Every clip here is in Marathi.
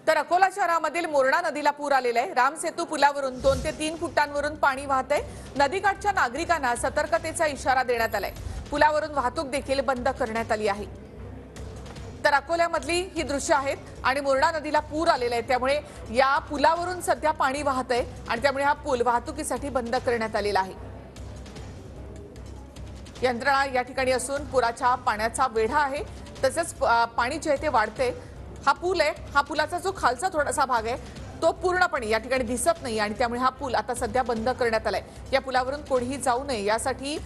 तर अकोला शहरामधील मोरणा नदीला पूर आलेला आहे। रामसेतू पुलावरून 2 ते 3 फुटांवरून पाणी वाहतंय। नदीकाठच्या नागरिकांना सतर्कतेचा इशारा देण्यात आलाय। पुलावरून वाहतूक देखील बंद करण्यात आली आहे। तर अकोल्यामधली ही दृश्य आहेत आणि मोरणा नदीला पूर आलेला आहे, त्यामुळे या पुलावरून सध्या पाणी वाहतंय आणि त्यामुळे हा पूल वाहतुकीसाठी बंद करण्यात आलेला आहे। यंत्रणा या ठिकाणी असून पुराच्या पाण्याचा वेढा आहे, तसेच पाणी जे ते वाढते। हा पूल आहे, हा पुलाचा जो खालचा थोडासा भाग आहे तो पूर्णपणे या ठिकाणी दिसत नाही आणि त्यामुळे हा पूल आता सध्या बंद करण्यात आलाय। या पुलावरून कोणीही जाऊ नये यासाठी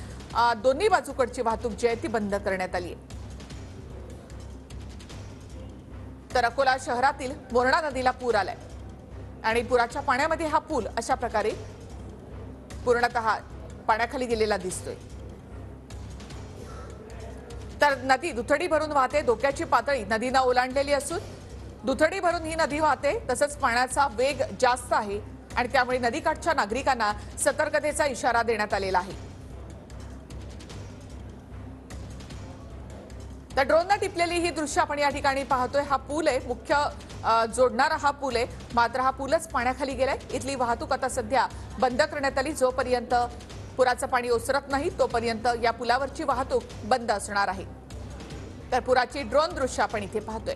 दोन्ही बाजूकडची वाहतूक जी आहे ती बंद करण्यात आली आहे। तर अकोला शहरातील मोरणा नदीला पूर आलाय आणि पुराच्या पाण्यामध्ये हा पूल अशा प्रकारे पूर्णतः पाण्याखाली गेलेला दिसतोय। तर नदी दुथडी भरून वाहते, धोक्याची पातळी नदीनं ओलांडलेली असून दुथडी भरून ही नदी वाहते, तसंच पाण्याचा वेग जास्त आहे आणि त्यामुळे नदीकाठच्या नागरिकांना सतर्कतेचा इशारा देण्यात आलेला आहे। तर ड्रोनने टिपलेली ही दृश्य आपण या ठिकाणी पाहतोय। हा पूल आहे, मुख्य जोडणारा हा पूल आहे, मात्र हा पूलच पाण्याखाली गेलाय। इथली वाहतूक आता सध्या बंद करण्यात आली। जोपर्यंत पुराचं पाणी ओसरत नाही तोपर्यंत या पुलावरची वाहतूक बंद असणार आहे। तर पुराची ड्रोन दृश्य आपण इथे पाहतोय।